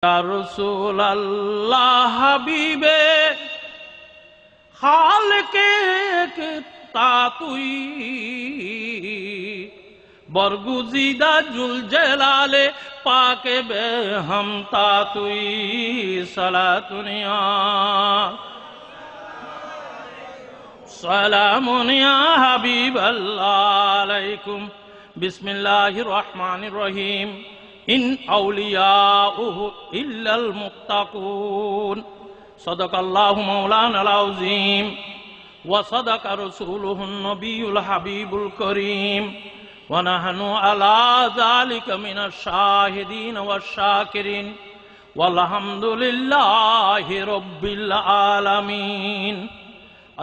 रसूल अल्लाह हबीबे खालके तातुई बरगुजीदा जुल जलाले पाके बे हम तातुई सलातुनिया सलामुनिया हबीब अल्लाह अलैकुम बिस्मिल्लाहिर रहमानिर रहीम इन औलियाउहु इल्लल मुत्तकून सदकल्लाहु मौलानाल अज़ीम व सदक रसूलुहुन नबियुल हबीबुल करीम व नहनु अला ज़ालिका मिनश शाहिदीन वश्शाकिरीन वल्हम्दुलिल्लाहि रब्बिल आलमीन।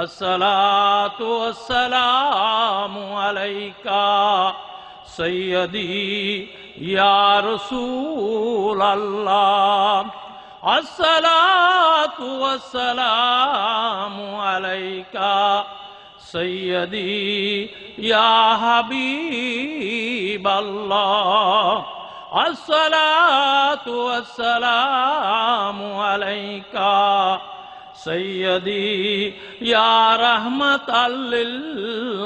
अस्सलातु वस्सलामु अलैका सय्यदी या रसूल अल्लाह। अस्सलातु वस्सलामु अलैका सय्यदी या हबीब अल्लाह। अस्सलातु वस्सलामु अलैका सय्यदी या रहमतल लिल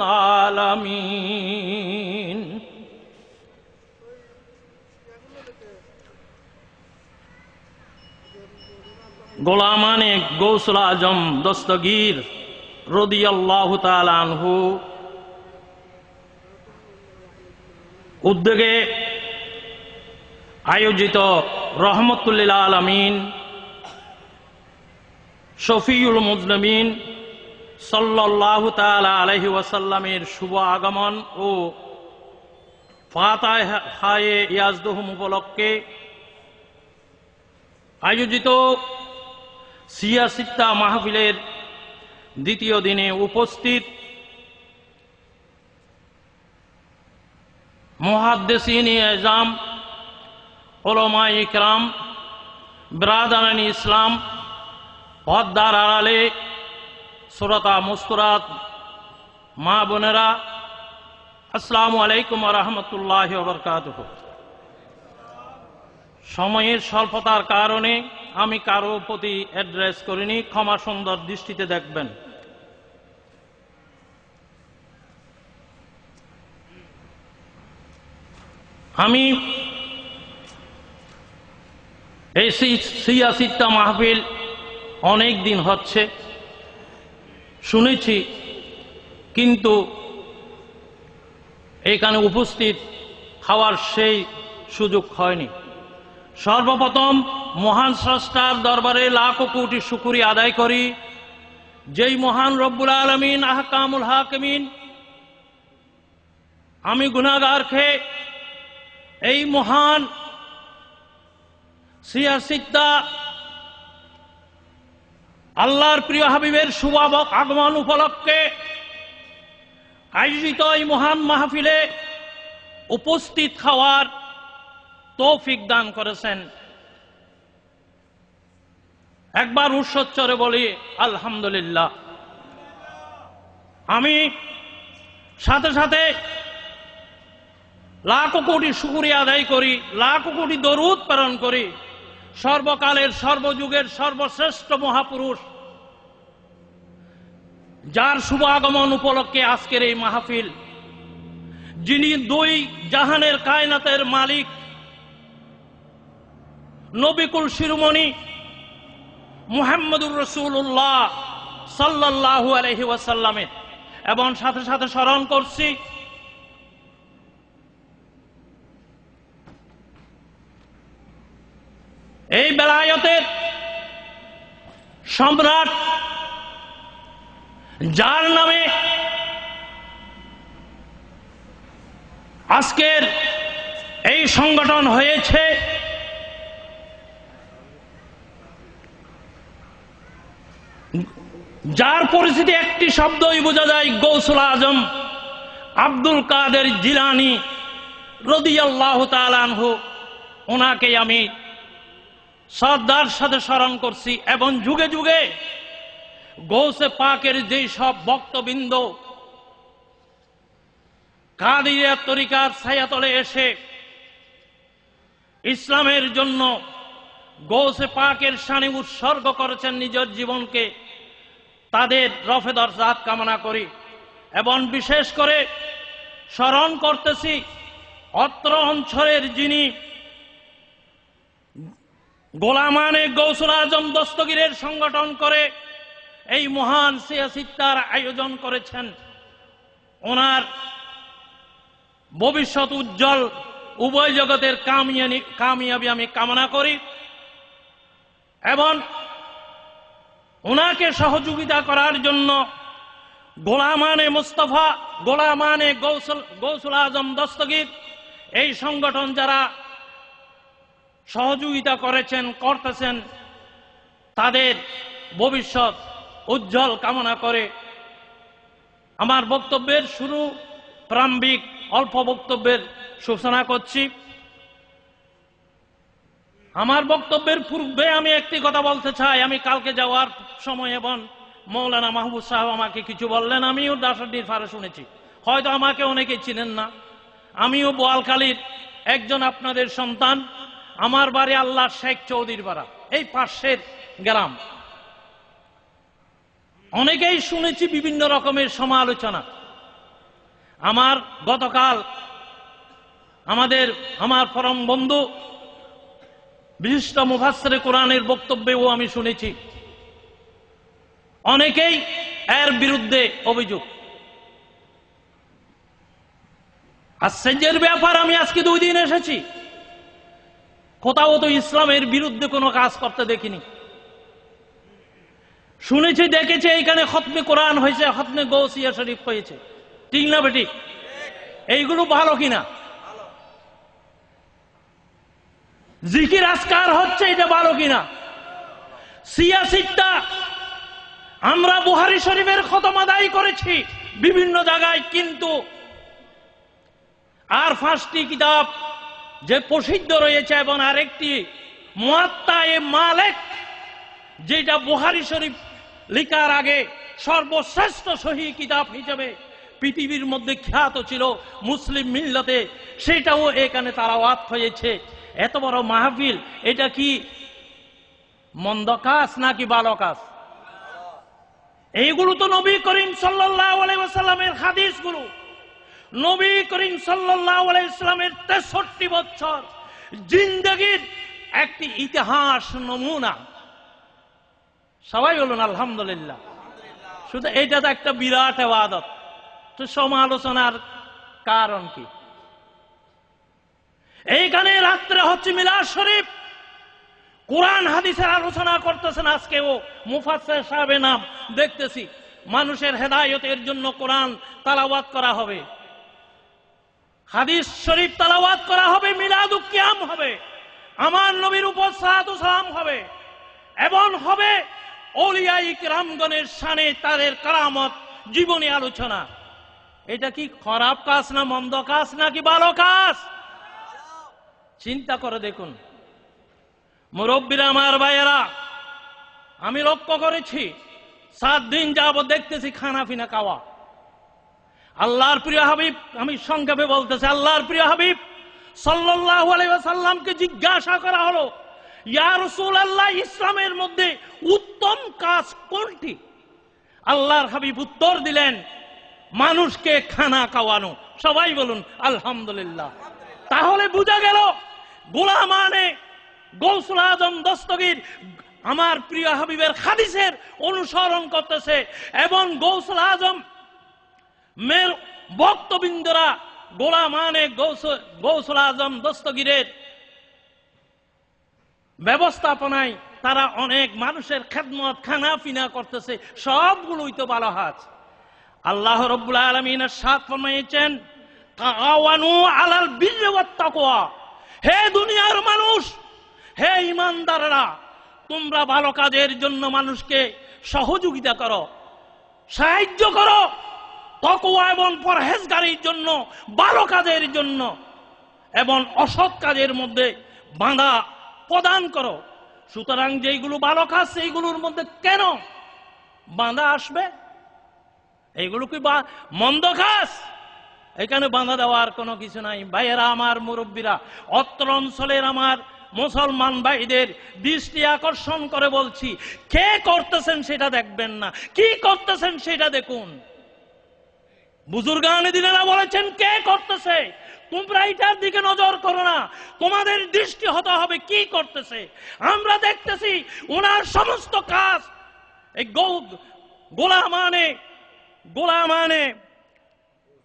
आलमीन। গোলামানে গৌসুল আজম দস্তগীর রাদিয়াল্লাহু তাআলা আনহু উদ্যোগে আয়োজিত রহমতুল লিল আলামিন শফিউল মুজনিবিন সাল্লাল্লাহু তাআলা আলাইহি ওয়াসাল্লামের শুভ আগমন ও ফাতিহায়ে ইয়াজদুহুম উপলক্ষে আয়োজিত সিয়াসিত্তা মাহফিলের দ্বিতীয় দিনে উপস্থিত মুহাদ্দিসিন-ই আযম, উলামায়ে ইকরাম, বিরাদারানে ইসলাম, পর্দার আড়ালে শ্রোতা মুস্কুরাত মা বোনেরা, আসসালামু আলাইকুম ওয়া রাহমাতুল্লাহি ওয়া বারাকাতুহু। সময়ের স্বল্পতার কারণে আমি কারো প্রতি অ্যাড্রেস করিনি, ক্ষমা সুন্দর দৃষ্টিতে দেখবেন। আমি এই সিয়াসিত্তা মাহফিল অনেক দিন হচ্ছে শুনেছি, কিন্তু এখানে উপস্থিত হওয়ার সেই সুযোগ হয়নি। সর্বপ্রথম মহান স্রষ্টার দরবারে লাখো কোটি শুকরিয়া আদায় করি, যেই মহান রব্বুল আলামিন আহকামুল হাকিমিন আমি গুনাহগার খেয়ে এই মহান সিয়াসিত্তা আল্লাহর প্রিয় হাবিবের শুভ আগমন উপলক্ষে আয়োজিত এই মহান মাহফিলে উপস্থিত হওয়ার তৌফিক দান করেছেন। একবার উচ্চস্বরে বলি আলহামদুলিল্লাহ। আমি সাথে সাথে লাখো কোটি শুকরিয়া আদায় করি, লাখো কোটি দরুদ প্রেরণ করি সর্বকালের সর্বযুগের সর্বশ্রেষ্ঠ মহাপুরুষ, যার শুভ আগমন উপলক্ষে আজকের এই মাহফিল, যিনি দুই জাহানের কায়নাতের মালিক, নবিকুল শিরোমণি মুহাম্মদুর রাসূলুল্লাহ সাল্লাল্লাহু আলাইহি ওয়াসাল্লামের, এবং সাথে সাথে স্মরণ করছি এই বেলায়েতের সম্রাট, যার নামে আজকের এই সংগঠন হয়েছে, যার পরিচিতি একটি শব্দই বোঝা যায়, গৌসুল আজম আব্দুল কাদের জিলানী রাদিয়াল্লাহু তাআলা আনহু। ওনাকে আমি শ্রদ্ধার সাথে স্মরণ করছি, এবং যুগে যুগে গৌসে পাকের যেই সব ভক্তবৃন্দ কাদিরিয়া তরিকার ছায়াতলে এসে ইসলামের জন্য গৌসে পাকের শানে উৎসর্গ করেছেন নিজের জীবনকে, তাদের রফে দরজাত কামনা করি। এবং বিশেষ করে স্মরণ করতেছি অত্র অঞ্চলের যিনি গোলামানে গৌসুল আজম দস্তগীরের সংগঠন করে এই মহান সিয়াসিত্তার আয়োজন করেছেন, ওনার ভবিষ্যৎ উজ্জ্বল, উভয় জগতের কামিয়াবি আমি কামনা করি। এবং ওনাকে সহযোগিতা করার জন্য গোলামানে মুস্তফা, গোলামানে গৌসুল আজম দস্তগীর এই সংগঠন যারা সহযোগিতা করেছেন, করতেছেন, তাদের ভবিষ্যৎ উজ্জ্বল কামনা করে আমার বক্তব্যের শুরু প্রারম্ভিক অল্প বক্তব্যের সূচনা করছি। আমার বক্তব্যের পূর্বে আমি একটি কথা বলতে চাই। আমি কালকে যাওয়ার সময় এবং মৌলানা মাহবুব সাহেব আমাকে কিছু বললেন, আমিও দাসুদ্দিন ফারে শুনেছি, হয়তো আমাকে অনেকে চিনেন না। আমিও বোয়ালখালীর একজন আপনাদের সন্তান। আমার বাড়ি আল্লাহ শেখ চৌধুরীর পাড়া, এই পাশের গ্রাম। অনেকেই শুনেছি বিভিন্ন রকমের সমালোচনা। আমার গতকাল আমার পরম বন্ধু বিশিষ্ট মুফাসসিরে কোরআনের বক্তব্যেও আমি শুনেছি অনেকেই এর বিরুদ্ধে অভিযোগ। আশ্চর্যের ব্যাপার, আমি আজকে 2 দিন এসেছি, কোথাও তো ইসলামের বিরুদ্ধে কোনো কাজ করতে দেখিনি। শুনেছি, দেখেছি এখানে খতমে কোরআন হয়েছে, খতমে গৌসিয়া শরীফ হয়েছে, ঠিক না বেটি? এইগুলো ভালো কিনা? জিকির আজকার হচ্ছে, এটা ভালো কিনা? সিয়াসিত্তা আমরা বুখারী শরীফের খতম আদায় করেছি বিভিন্ন জায়গায়, কিন্তু আর 5টি কিতাব যে প্রসিদ্ধ রয়েছে এবং আরেকটি মুয়াত্তা-এ মালিক, যেটা বুখারী শরীফ লেখার আগে সর্বশ্রেষ্ঠ সহিহ কিতাব হিসেবে পৃথিবীর মধ্যে খ্যাত ছিল মুসলিম মিল্লাতে, সেটাও এখানে তালাওয়াত হয়েছে। এত বড় মাহফিল, এটা কি মন্দ কাজ নাকি ভালো কাজ? এইগুলো তো নবী করিম সাল্লাল্লাহু আলাইহি ওয়াসাল্লামের হাদিসগুলো। নবী করিম সাল্লাল্লাহু আলাইহি ওয়াসাল্লামের 63 বছর জিন্দেগীর একটি ইতিহাস নমুনা। সবাই বলুন আলহামদুলিল্লাহ। শুধু এটা তো একটা বিরাট ইবাদত, তো সমালোচনার কারণ কি? এইখানে রাত্রে হচ্ছে মিলাদ শরীফ, কোরআন হাদিসের আলোচনা করতেছেন। আজকেও মুফাসসির সাহেবের নাম দেখতেছি, মানুষের হেদায়েতের জন্য কোরআন তালাওয়াত করা হবে, হাদিস শরীফ তালাওয়াত করা হবে, মিলাদুল কিয়াম হবে, আমার নবীর উপর সালাতু সালাম হবে, এবং হবে আউলিয়ায়ে কিরামগণের শানে তাদের কারামত, জীবনী আলোচনা। এটা কি খারাপ কাজ না মন্দ কাজ নাকি ভালো কাজ? চিন্তা করে দেখুন মুরব্বীরা, আমার ভাইয়েরা, আমি লক্ষ্য করেছি 7 দিন যাবত দেখতেছি খানা পিনা খাওয়া। আল্লাহর প্রিয় হাবিব, আমি সংক্ষেপে বলতেছি, আল্লাহর প্রিয় হাবিব সাল্লাল্লাহু আলাইহি ওয়াসাল্লামকে জিজ্ঞাসা করা হলো, ইয়া রাসূলুল্লাহ, ইসলামের মধ্যে উত্তম কাজ কোনটি? আল্লাহর হাবিব উত্তর দিলেন, মানুষকে খানা খাওয়ানো। সবাই বলুন আলহামদুলিল্লাহ। তাহলে বোঝা গেল গোলামানে গৌসুল আজম দস্তগীর আমার প্রিয় হাবিবের হাদিসের অনুসরণ করতেছে, এবং গৌসুল আজম মের ভক্তবৃন্দরা গোলামানে গৌসুল আজম দস্তগীরের ব্যবস্থাপনায় তারা অনেক মানুষের খেদমত, খানা পিনা করতেছে। সবগুলোই তো ভালো কাজ। আল্লাহ রাব্বুল আলামিন ইরশাদ ফরমাইছেন, তাআওয়ানু আলাল বিররি ওয়াত তাকওয়া। হে দুনিয়ার মানুষ, হে ঈমানদাররা, তোমরা ভালো কাজের জন্য মানুষকে সহযোগিতা করো, সাহায্য করো, তাকওয়া এবং পরহেজগারির জন্য, ভালো কাজের জন্য, এবং অসৎ কাজের মধ্যে বাধা প্রদান করো। সুতরাং যেইগুলো ভালো কাজ, সেইগুলোর মধ্যে কেন বাধা আসবে? এইগুলো কি মন্দ কাজ? এখানে বাধা দেওয়ার কোনো কিছু নাই। ভাইয়েরা আমার, মুরব্বীরা, অত্র অঞ্চলের আমার মুসলমান ভাইদের দৃষ্টি আকর্ষণ করে বলছি, কে করতেছেন সেটা দেখবেন না, কি করতেছেন সেটা দেখুন। বুজুর্গানে দিনেরা বলেছেন, কে করতেছে তোমরা এটার দিকে নজর করো না, তোমাদের দৃষ্টি হতে হবে কি করতেছে। আমরা দেখতেছি ওনার সমস্ত কাজ এই গোলামানে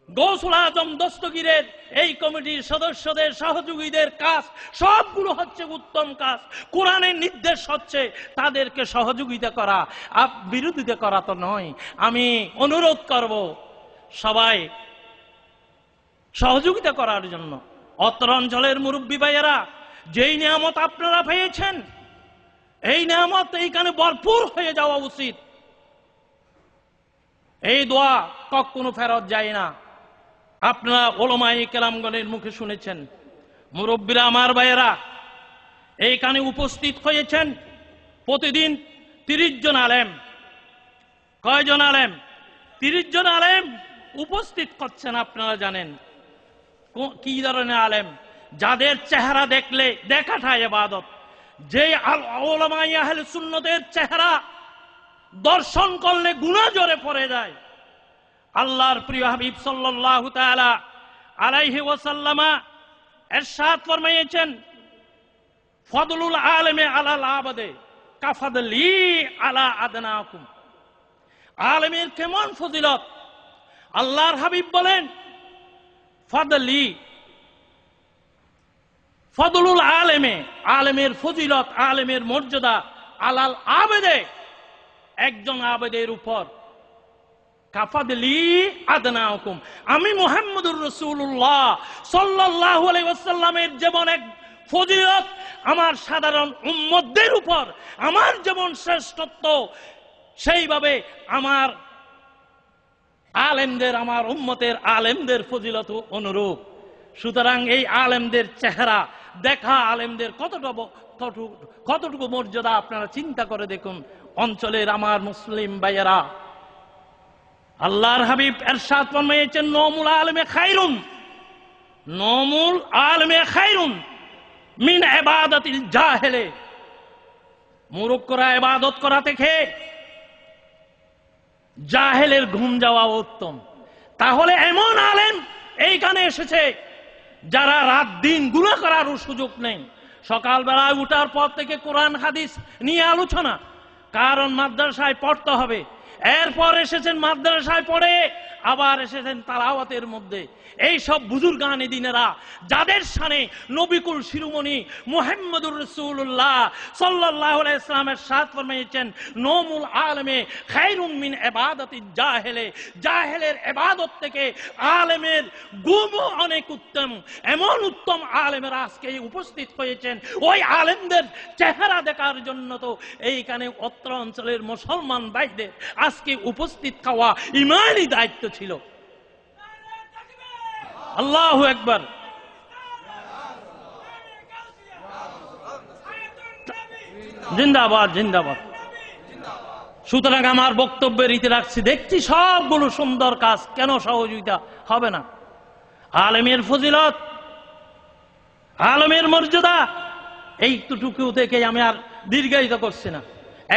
গৌসুল আজম দস্তগীরের এই কমিটির সদস্যদের সহযোগীদের কাজ সবগুলো হচ্ছে উত্তম কাজ। কোরআনের নির্দেশ হচ্ছে তাদেরকে সহযোগিতা করা, বিরোধিতা করা তো নয়। আমি অনুরোধ করব সবাই সহযোগিতা করার জন্য। অত্র অঞ্চলের মুরব্বী ভাইয়েরা, যেই নিয়ামত আপনারা পেয়েছেন এই নিয়ামত এইখানে ভরপুর হয়ে যাওয়া উচিত। এই দোয়া কখনো ফেরত যায় না। আপনারা ওলামায়ে কেরামগণের মুখে শুনেছেন, মুরব্বীরা আমার ভাইয়েরা এইখানে উপস্থিত হয়েছেন প্রতিদিন 30 জন আলেম। কয়জন আলেম? 30 জন আলেম উপস্থিত করছেন। আপনারা জানেন কি ধরনের আলেম? যাদের চেহারা দেখলে দেখাটাই ইবাদত। যে ওলামায়ে আহলে সুন্নতের চেহারা দর্শন করলে গুনাহ জোরে পড়ে যায়। আল্লাহর প্রিয় হাবিব সাল্লাল্লাহু তাআলা আলাইহি ওয়াসাল্লাম ইরশাদ ফরমাইয়েছেন, ফদলুল আলেমে আলাল আবাদে কাফাদলি আলা আদনাকুম। আলেমের কেমন ফজিলত! আল্লাহর হাবিব বলেন, ফদলুল আলেমে, আলেমের ফজিলত, আলেমের মর্যাদা আলাল আবেদে, একজন আবেদের উপর, কাফাদলি আদনাকুম, আমি মুহাম্মদুর রাসূলুল্লাহ সাল্লাল্লাহু আলাইহি ওয়াসাল্লামের যেমন এক ফজিলত আমার সাধারণ উম্মতদের উপর আমার যেমন শ্রেষ্ঠত্ব, সেইভাবে আমার আলেমদের, আমার উম্মতের আলেমদের ফজিলত অনুরূপ। সুতরাং এই আলেমদের চেহারা দেখা, আলেমদের কতটুকু মর্যাদা আপনারা চিন্তা করে দেখুন। অঞ্চলের আমার মুসলিম ভাইয়েরা, আল্লাহর হাবিব ইরশাদ ফরমাইয়েছেন, নওমুল আলেমে খায়রুন, নওমুল আলেমে খায়রুন মিন ইবাদাতিল জাহেলে। মুরুক্করা ইবাদত করা থেকে জাহেলের ঘুম যাওয়া উত্তম। তাহলে এমন আলেম এইখানে এসেছে যারা রাত দিন গুনাহ করার সুযোগ নেই। সকালবেলায় উঠার পর থেকে কোরআন হাদিস নিয়ে আলোচনা, কারণ মাদ্রাসায় পড়তে হবে। এরপর এসেছেন মাদ্রাসায় পড়ে, আবার এসেছেন তালাওয়াতের মধ্যে। এই সব বুজুর্গানে দিনেরা যাদের শানে নবিকুল শিরোমণি মুহাম্মদুর রাসূলুল্লাহ সাল্লাল্লাহু আলাইহি ওয়াসাল্লামের সাথ ফরমাইয়েছেন, নওমুল আলেমে খায়রুম মিন ইবাদাতিল জাহেলে, জাহেলের ইবাদত থেকে আলেমের গুমও অনেক উত্তম। এমন উত্তম আলেমেরা আজকে উপস্থিত হয়েছেন। ওই আলেমদের চেহারা দেখার জন্য তো এইখানে অত্র অঞ্চলের মুসলমান ভাইদের আজকে উপস্থিত হওয়া ইমানি দায়িত্ব ছিল। আল্লাহু আকবার। জিন্দাবাদ, জিন্দাবাদ। সুতরাং আমার বক্তব্যের রীতি রাখছি, দেখছি সবগুলো সুন্দর কাজ, কেন সহযোগিতা হবে না? আলেমের ফজিলত, আলেমের মর্যাদা, এইটুকু থেকে আমি আর দীর্ঘায়িত করছি না।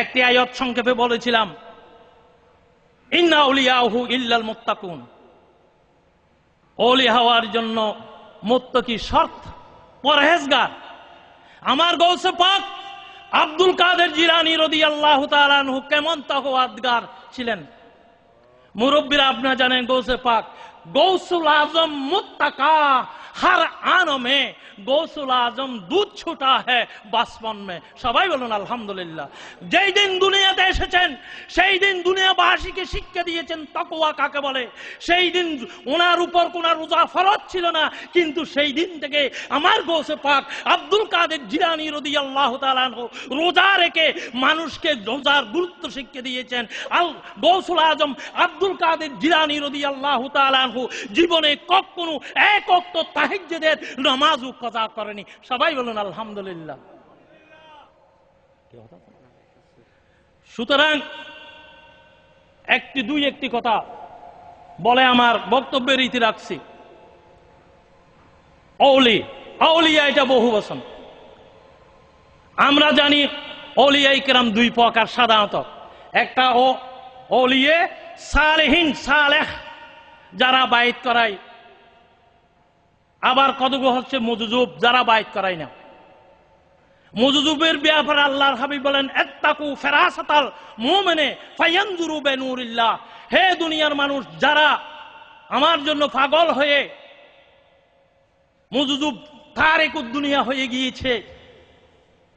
একটি আয়াত সংক্ষেপে বলেছিলাম, ইন্না আউলিয়াহু ইল্লাল মুত্তাকুন। ওলি হওয়ার জন্য মুত্তাকি শর্ত, পরহেজগার। আমার গৌসে পাক আব্দুল কাদের জিলানী রাদিয়াল্লাহু তাআলা আনহু কেমন তাকওয়াতগার ছিলেন। মুরব্বীরা আপনারা জানেন, গৌসে পাক গৌসুল আজম মুত্তাকা हर आन में गौसुल आजम दूध छूटा है बासपन में। সবাই বলুন আলহামদুলিল্লাহ। যেই দিন দুনিয়াতে এসেছেন সেই দিন দুনিয়াবাসীকে শিক্ষা দিয়েছেন তাকওয়া কাকে বলে। সেই দিন ওনার উপর কোনো রোজা ফরজ ছিল না, কিন্তু সেই দিন থেকে আমার গৌসে পাক আব্দুল কাদের জিলানী রাদিয়াল্লাহু তাআলা আনহু রোজা রেখে মানুষকে রোজার গুরুত্ব শিক্ষা দিয়েছেন। গৌসুল আজম আব্দুল কাদের জিলানী রাদিয়াল্লাহু তাআলা আনহু জীবনে কখনো এক ওয়াক্ত তাহাজ্জুদের নামাজও কাজা করেনি। সবাই বলুন আলহামদুলিল্লাহ। সুতরাং একটি কথা বলে আমার বক্তব্যের রীতি রাখছি। আউলিয়া এটা বহু বচন। আমরা জানি ওলিয়ায়ে কেরাম দুই প্রকার সাধারণত, একটা ওলিয়ে সালেহিন সালেহ যারা বাইত করায়, আবার কতগুলো হচ্ছে মুজুজুব যারা বাইত করায় না। মুজুজুবের ব্যাপারে আল্লাহর হাবিব বলেন ইত্তাকু ফিরাসাতাল মুমিনে ফায়ানজুরু বিনুরিল্লাহ, হে দুনিয়ার মানুষ যারা আমার জন্য পাগল হয়ে মুজুজুব তারিকুদ দুনিয়া হয়ে গিয়েছে,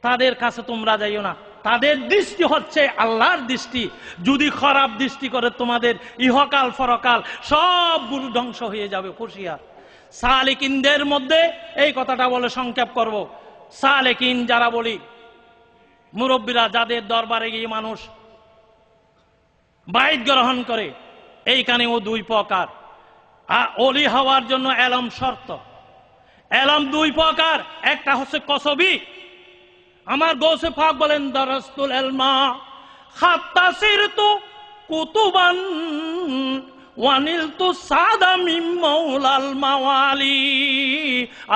তাদের কাছে তোমরা যাইও না। তাদের দৃষ্টি হচ্ছে আল্লাহর দৃষ্টি, যদি খারাপ দৃষ্টি করে তোমাদের ইহকাল পরকাল সবগুলো ধ্বংস হয়ে যাবে। হুঁশিয়ার। সালেকিনদের মধ্যে এই কথাটা বলে সংক্ষেপ করব। সালেকিন যারা বলি, মুরব্বীরা যাদের দরবারে গিয়ে মানুষ বাইত গ্রহণ করে, এইখানেও দুই প্রকার। আর ওলি হওয়ার জন্য এলম শর্ত। এলম দুই প্রকার, একটা হচ্ছে কসবি। আমার গৌসে পাক বলেন দারাস্তুল ইলমা হাত্তা সিরতু কুতুবান ওয়ানিলতু সাদা মিন মাওলাল মাওয়ালি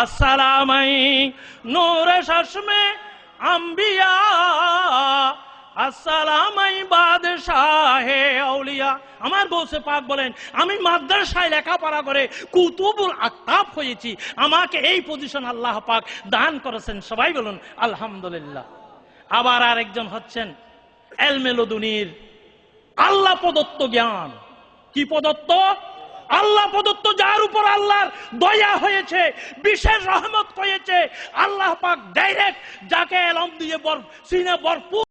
আসসালামাই নূরে শাসমে আম্বিয়া আসসালামাই বাদশাহে আউলিয়া। আমার গৌসে পাক বলেন আমি মাদ্রাসায় লেখাপড়া করে কুতুবুল আকতাব হয়েছি, আমাকে এই পজিশন আল্লাহ পাক দান করেছেন। সবাই বলুন আলহামদুলিল্লাহ। আবার আরেকজন হচ্ছেন ইলমে লদুনির, আল্লাহ প্রদত্ত জ্ঞান। কি প্রদত্ত? আল্লাহ প্রদত্ত, যার উপর আল্লাহর দয়া হয়েছে, বিশেষ রহমত হয়েছে। আল্লাহ পাক ডাইরেক্ট যাকে ইলম দিয়ে সিনে ভরপুর